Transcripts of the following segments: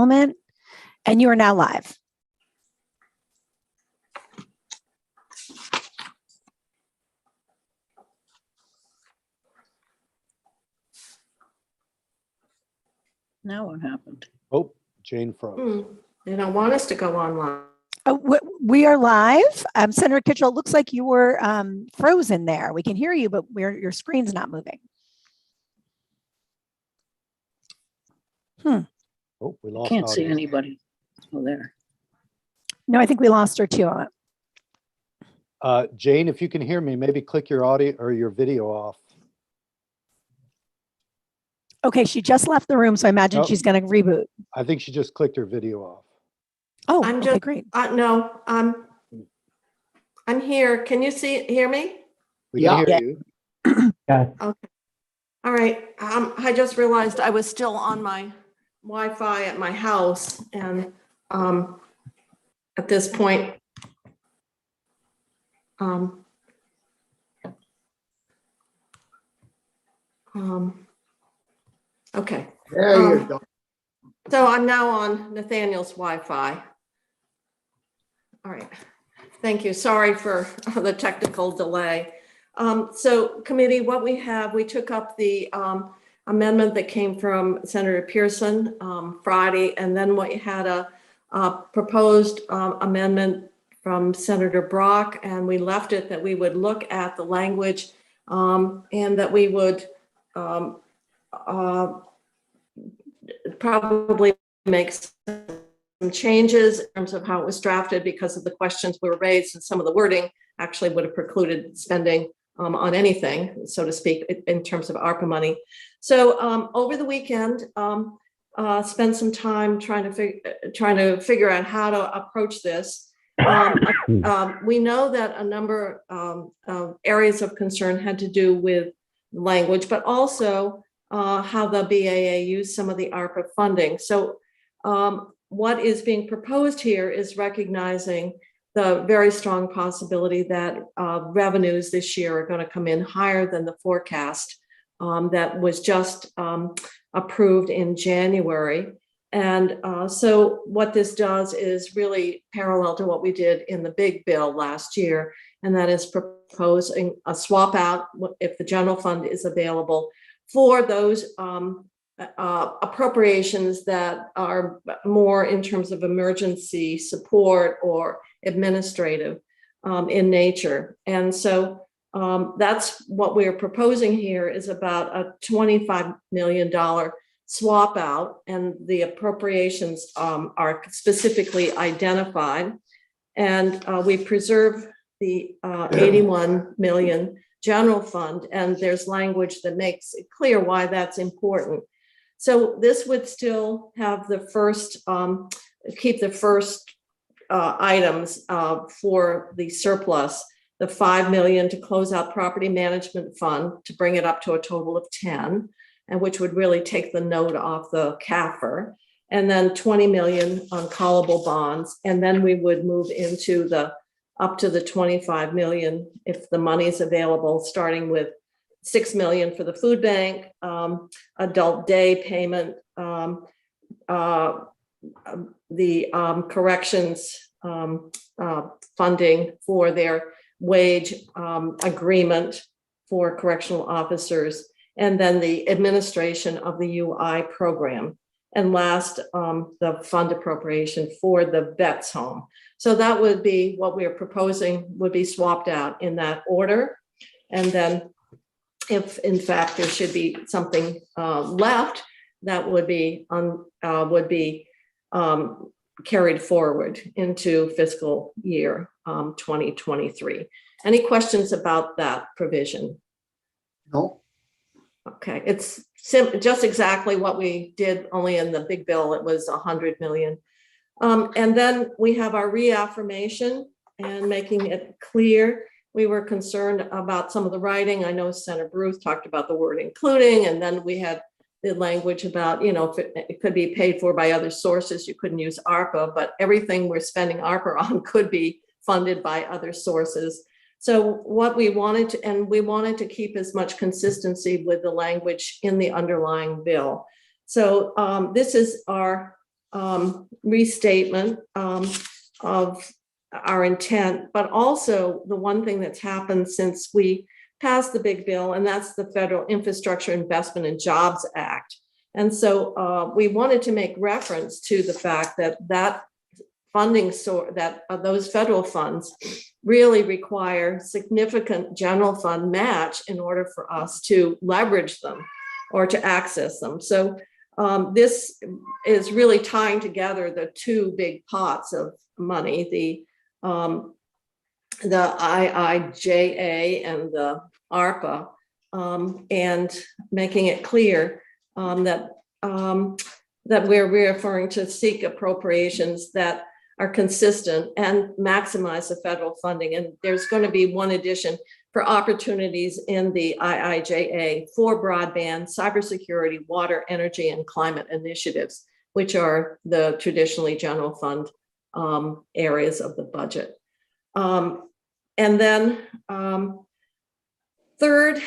Development, and you are now live. Now what happened? Oh, Jane froze. They don't want us to go online. Oh, we are live. Senator Kitchell, it looks like you were frozen there. We can hear you, but your screen's not moving. Oh, we lost Can't see audio. anybody. Oh, there. No, I think we lost her too. Jane, if you can hear me, maybe click your audio or your video off. Okay, she just left the room, so I imagine Oh. she's going to reboot. I think she just clicked her video off. Oh, I'm okay, just- great. No, I'm here. Can you hear me? We can Yeah. hear you. Okay. All right. I just realized I was still on my Wi-Fi at my house, and at this point, okay. There you go. So I'm now on Nathaniel's Wi-Fi. All right. Thank you. Sorry for the technical delay. So committee, what we have, we took up the amendment that came from Senator Pearson Friday, and then we had a proposed amendment from Senator Brock, and we left it that we would look at the language and that we would probably make some changes in terms of how it was drafted because of the questions were raised, and some of the wording actually would have precluded spending on anything, so to speak, in terms of ARPA money. So over the weekend, spend some time trying to figure out how to approach this. We know that a number of areas of concern had to do with language, but also how the BAA used some of the ARPA funding. So what is being proposed here is recognizing the very strong possibility that revenues this year are going to come in higher than the forecast that was just approved in January. And so what this does is really parallel to what we did in the big bill last year, and that is proposing a swap out if the general fund is available for those appropriations that are more in terms of emergency support or administrative in nature. And so that's what we're proposing here, is about a $25 million swap out, and the appropriations are specifically identified. And we preserve the 81 million general fund, and there's language that makes it clear why that's important. So this would still have the first, keep the first items for the surplus, the 5 million to close out property management fund to bring it up to a total of 10, and which would really take the note off the CAFR, and then 20 million on callable bonds. And then we would move into the up to the 25 million if the money is available, starting with 6 million for the food bank, adult day payment, the corrections funding for their wage agreement for correctional officers, and then the administration of the UI program. And last, the fund appropriation for the vets home. So that would be what we are proposing, would be swapped out in that order. And then if in fact there should be something left, that would be carried forward into fiscal year 2023. Any questions about that provision? No. Okay, it's just exactly what we did, only in the big bill it was 100 million. And then we have our reaffirmation and making it clear. We were concerned about some of the writing. I know Senator Bruce talked about the word including, and then we had the language about, if it could be paid for by other sources, you couldn't use ARPA, but everything we're spending ARPA on could be funded by other sources. So what we wanted to, and we wanted to keep as much consistency with the language in the underlying bill. So this is our restatement of our intent, but also the one thing that's happened since we passed the big bill, and that's the Federal Infrastructure Investment and Jobs Act. And so we wanted to make reference to the fact that that funding source, that those federal funds really require significant general fund match in order for us to leverage them or to access them. So this is really tying together the two big pots of money, the IIJA and the ARPA, and making it clear that we're referring to seek appropriations that are consistent and maximize the federal funding. And there's going to be one addition for opportunities in the IIJA for broadband, cybersecurity, water, energy, and climate initiatives, which are the traditionally general fund areas of the budget. And then third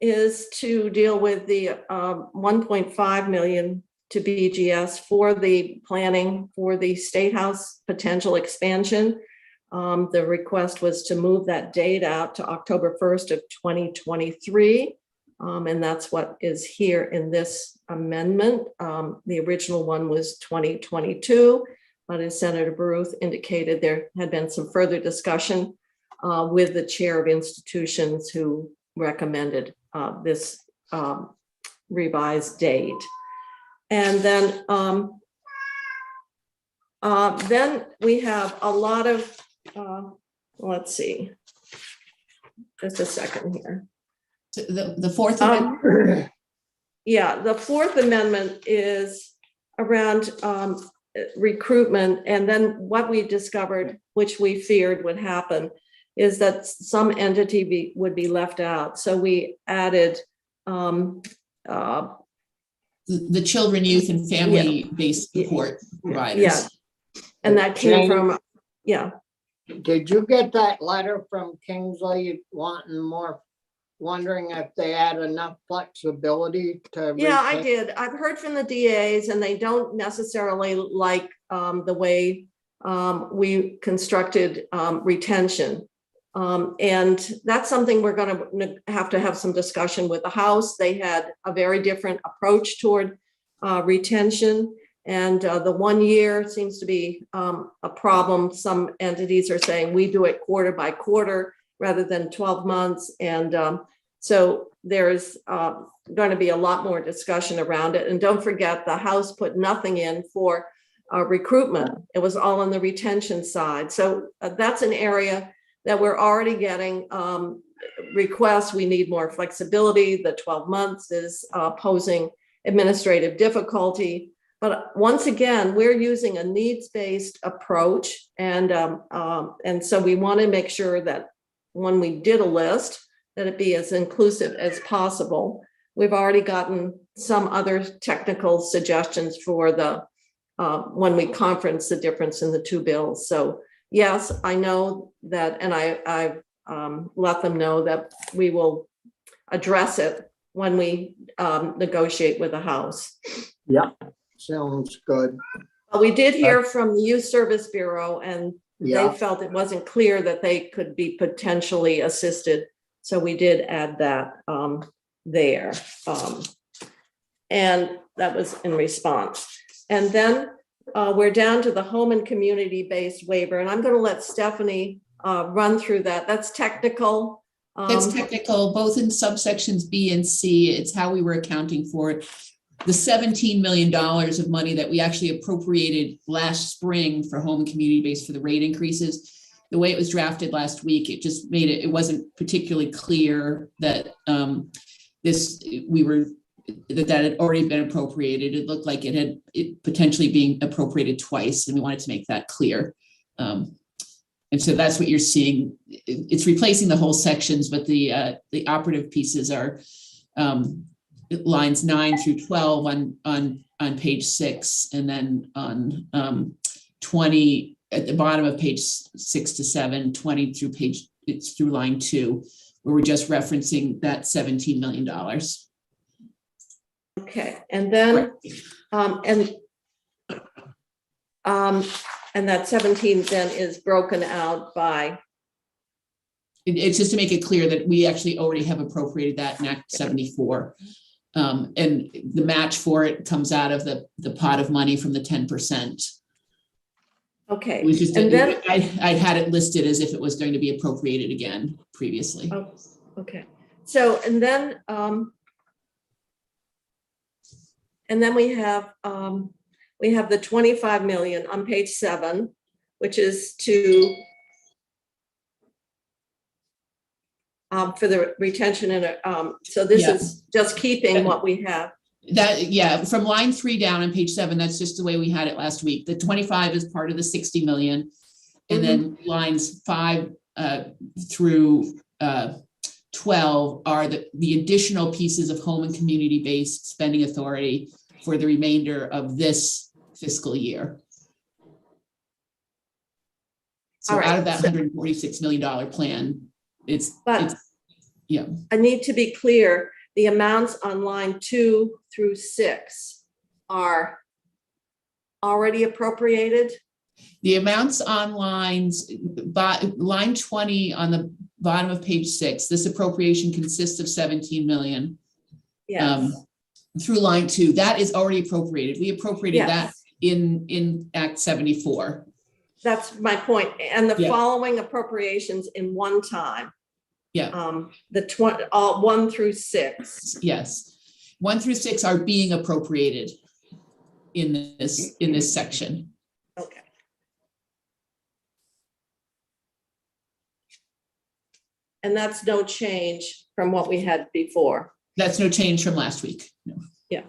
is to deal with the 1.5 million to BGS for the planning for the State House potential expansion. The request was to move that date out to October 1st of 2023. And that's what is here in this amendment. The original one was 2022, but as Senator Baruth indicated, there had been some further discussion with the chair of institutions who recommended this revised date. And then we have a lot of, let's see, just a second here. So the fourth amendment? Yeah, the fourth amendment is around recruitment. And then what we discovered, which we feared would happen, is that some entity would be left out. So we added The children, youth, and family-based support providers. Yeah, and that came from, yeah. Did you get that letter from Kingsley wanting more, wondering if they had enough flexibility to? Yeah, I did. I've heard from the DAs, and they don't necessarily like the way we constructed retention. And that's something we're going to have some discussion with the House. They had a very different approach toward retention, and the 1 year seems to be a problem. Some entities are saying we do it quarter by quarter rather than 12 months. And so there's going to be a lot more discussion around it. And don't forget, the House put nothing in for recruitment. It was all on the retention side. So that's an area that we're already getting requests. We need more flexibility. The 12 months is posing administrative difficulty. But once again, we're using a needs-based approach. And so we want to make sure that when we did a list, that it be as inclusive as possible. We've already gotten some other technical suggestions for the when we conference the difference in the two bills. So yes, I know that, and I've let them know that we will address it when we negotiate with the House. Yeah, sounds good. But we did hear from the Youth Service Bureau, and Yeah, they felt it wasn't clear that they could be potentially assisted. So we did add that there. And that was in response. And then we're down to the home and community-based waiver. And I'm going to let Stephanie run through that. That's technical. It's technical, both in subsections B and C. It's how we were accounting for it. The $17 million of money that we actually appropriated last spring for home and community-based for the rate increases. The way it was drafted last week, it just made it wasn't particularly clear that that had already been appropriated. It looked like it had potentially being appropriated twice, and we wanted to make that clear. And so that's what you're seeing. It's replacing the whole sections, but the operative pieces are lines 9 through 12 on page 6, and then on 20 at the bottom of page 6 to 7, 20 through line 2, where we're just referencing that $17 million. Okay, and then and And that 17 then is broken out by, It's just to make it clear that we actually already have appropriated that in Act 74. And the match for it comes out of the pot of money from the 10%. okay. We just, And then, I had it listed as if it was going to be appropriated again previously. oh, okay. So, and then we have the 25 million on page 7, which is to for the retention and so this Yeah. is just keeping what we have. That, yeah, from line 3 down on page 7, that's just the way we had it last week. The 25 is part of the 60 million. And then lines 5 through 12 are the additional pieces of home and community-based spending authority for the remainder of this fiscal year. So All right, out of that $146 million plan, it's yeah. I need to be clear, the amounts on line 2 through 6 are already appropriated? The amounts on line 20 on the bottom of page 6, this appropriation consists of 17 million. Yes. Through line 2, that is already appropriated. We appropriated Yes. that in Act 74. That's my point. And the Yeah. following appropriations in one time. Yeah. The 1 through 6. Yes. 1 through 6 are being appropriated in this section. Okay. And that's no change from what we had before. That's no change from last week. No. Yeah.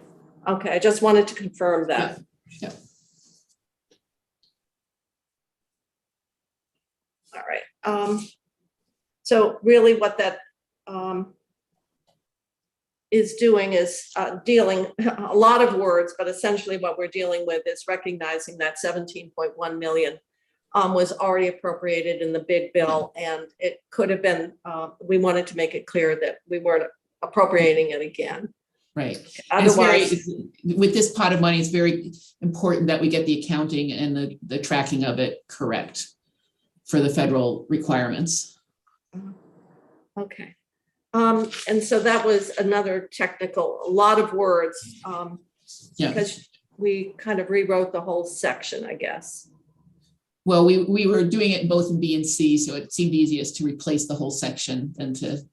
Okay. I just wanted to confirm that. Yeah. All right. So really what that is doing is dealing, a lot of words, but essentially what we're dealing with is recognizing that 17.1 million was already appropriated in the big bill, and it could have been, we wanted to make it clear that we weren't appropriating it again. Right. And it's Otherwise, with this pot of money, it's very important that we get the accounting and the tracking of it correct for the federal requirements. okay. And so that was another technical, a lot of words, Yeah. because we kind of rewrote the whole section, I guess. Well, we were doing it both in B and C, so it seemed easiest to replace the whole section than to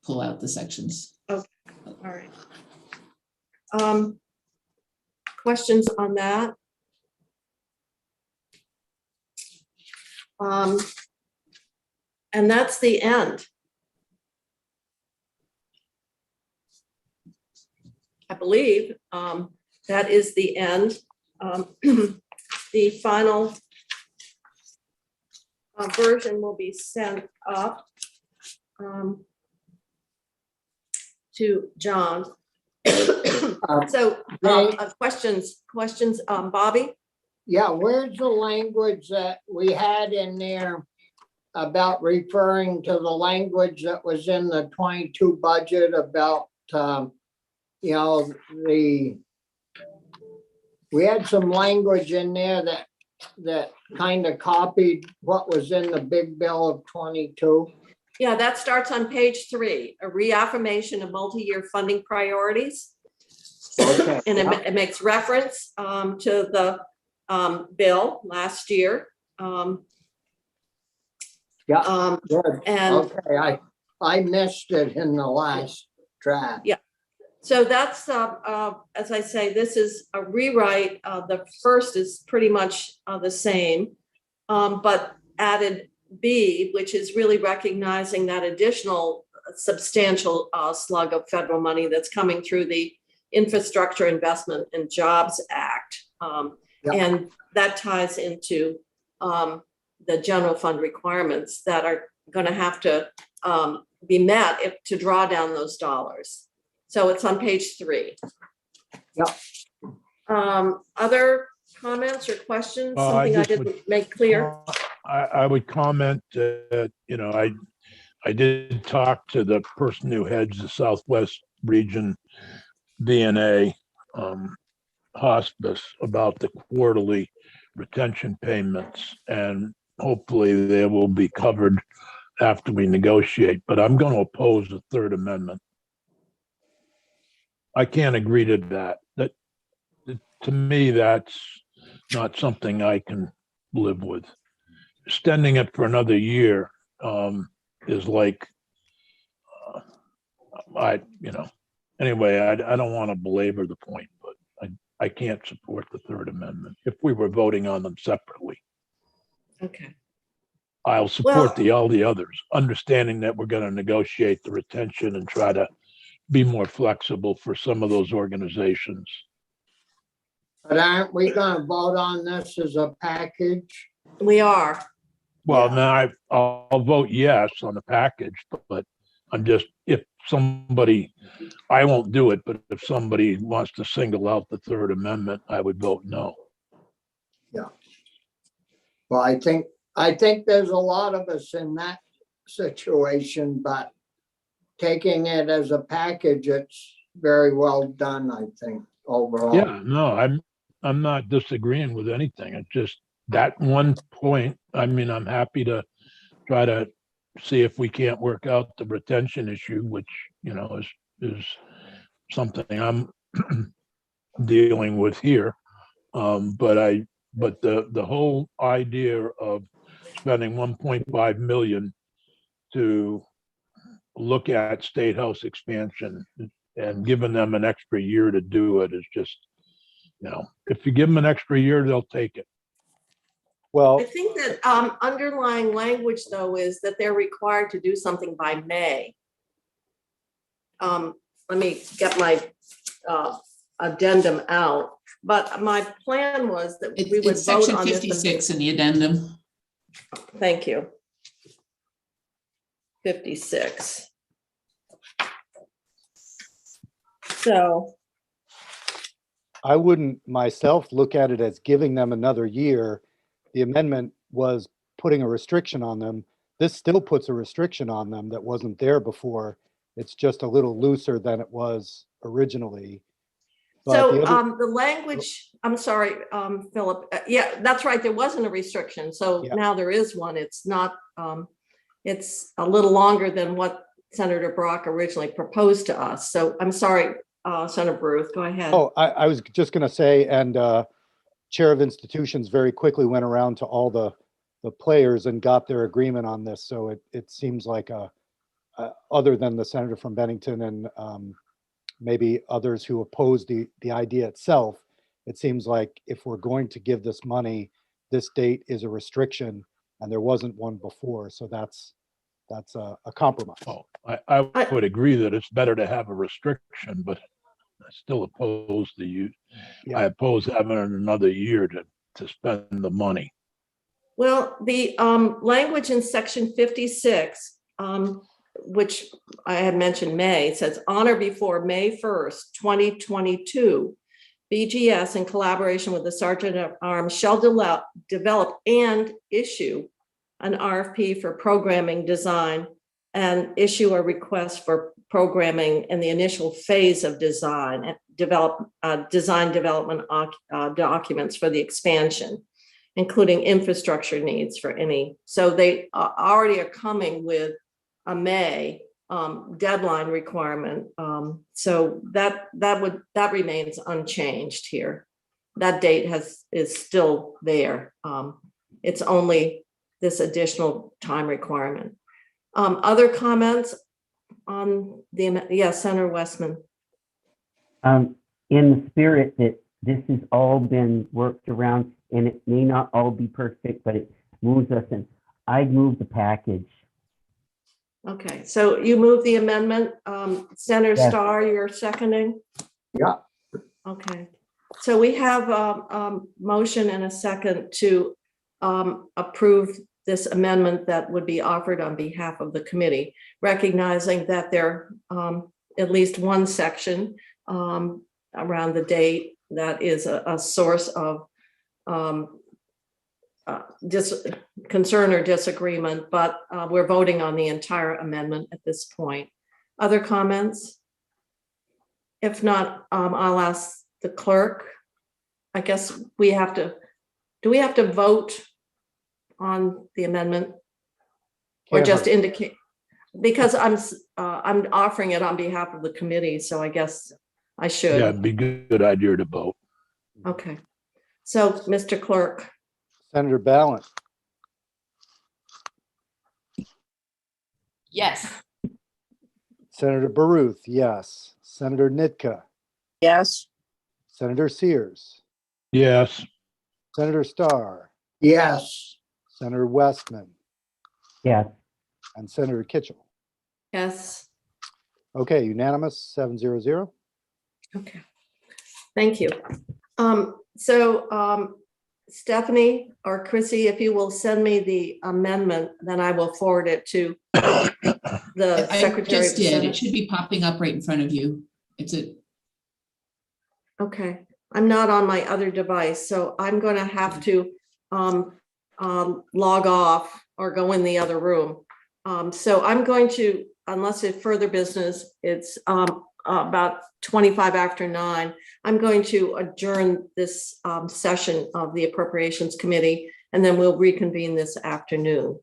pull out the sections. Okay, all right. Questions on that? And that's the end. I believe that is the end. The final version will be sent up to John. So questions, Bobby? Yeah, where's the language that we had in there about referring to the language that was in the 22 budget about, you know, we had some language in there that kind of copied what was in the big bill of 22. Yeah, that starts on page 3, a reaffirmation of multi-year funding priorities. Okay. And it makes reference to the bill last year. Yeah, good. And Okay, I missed it in the last draft. Yeah. So that's, as I say, this is a rewrite. The first is pretty much the same, but added B, which is really recognizing that additional substantial slug of federal money that's coming through the Infrastructure Investment and Jobs Act. And that ties into the general fund requirements that are going to have to be met to draw down those dollars. So it's on page 3. Other comments or questions? Something I didn't make clear? I would comment that, you know, I did talk to the person who heads the Southwest Region DNA hospice about the quarterly retention payments, and hopefully they will be covered after we negotiate, but I'm going to oppose the third amendment. I can't agree to that. To me, that's not something I can live with. Extending it for another year is like, anyway, I don't want to belabor the point, but I can't support the third amendment if we were voting on them separately. Okay. I'll support all the others, understanding that we're going to negotiate the retention and try to be more flexible for some of those organizations. But aren't we gonna vote on this as a package? We are. Well, Yeah. now I'll vote yes on the package, but I'm just, if somebody, I won't do it, but if somebody wants to single out the third amendment, I would vote no. Well, I think there's a lot of us in that situation, but taking it as a package, it's very well done, I think, overall. Yeah, no, I'm not disagreeing with anything. It's just that one point. I mean, I'm happy to try to see if we can't work out the retention issue, which, is something I'm dealing with here. But the whole idea of spending 1.5 million to look at State House expansion and giving them an extra year to do it is just, if you give them an extra year, they'll take it. Well, I think that underlying language, though, is that they're required to do something by May. Let me get my addendum out. But my plan was that we would It's vote section on this. 56 in the addendum. Thank you. 56. So, I wouldn't myself look at it as giving them another year. The amendment was putting a restriction on them. This still puts a restriction on them that wasn't there before. It's just a little looser than it was originally. But the other, the language, I'm sorry, Philip, yeah, that's right, there wasn't a restriction, so Yeah. now there is one. It's not, it's a little longer than what Senator Brock originally proposed to us. So I'm sorry, Senator Bruce, go ahead. oh, I was just going to say, and Chair of Institutions very quickly went around to all the players and got their agreement on this. So it seems like other than the senator from Bennington and maybe others who oppose the idea itself, it seems like if we're going to give this money, this date is a restriction, and there wasn't one before. So that's a compromise. Oh, I would agree that it's better to have a restriction, but I still oppose the use. Yeah. I oppose having another year to spend the money. Well, the language in section 56, which I had mentioned May, says on or before May 1st, 2022, BGS in collaboration with the Sergeant at Arms shall develop and issue an RFP for programming design and issue a request for programming in the initial phase of design and develop design development documents for the expansion, including infrastructure needs for any. So they already are coming with a May deadline requirement. So that remains unchanged here. That date is still there. It's only this additional time requirement. Other comments on the, yes, Senator Westman. In the spirit that this has all been worked around, and it may not all be perfect, but it moves us in. I'd move the package. Okay, so you move the amendment. Senator Yes. Starr, you're seconding? Yeah. Okay, so we have a motion and a second to approve this amendment that would be offered on behalf of the committee, recognizing that there at least one section around the date that is a source of concern or disagreement, but we're voting on the entire amendment at this point. Other comments? If not, I'll ask the clerk. I guess we have to do we have to vote on the amendment? Or Can't just hurt. indicate? Because I'm offering it on behalf of the committee, so I guess I Yeah, should. it'd be good idea to vote. Okay. So, Mr. Clerk, Senator Ballant, Yes. Senator Baruth, yes. Senator Nitka, Yes. Senator Sears, Yes, Senator Starr, Yes, Senator Westman, yes, and Senator Kitchell. yes. Okay, unanimous, 700. Okay. Thank you. Stephanie or Chrissy, if you will send me the amendment, then I will forward it to the I Secretary of just the did. It Senate. should be popping up right in front of you. Okay, I'm not on my other device, so I'm going to have to log off or go in the other room. So I'm going to, unless it's further business, it's about 25 after 9. I'm going to adjourn this session of the Appropriations Committee, and then we'll reconvene this afternoon.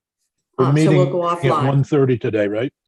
we're So meeting we'll go at offline. 1:30 today, right?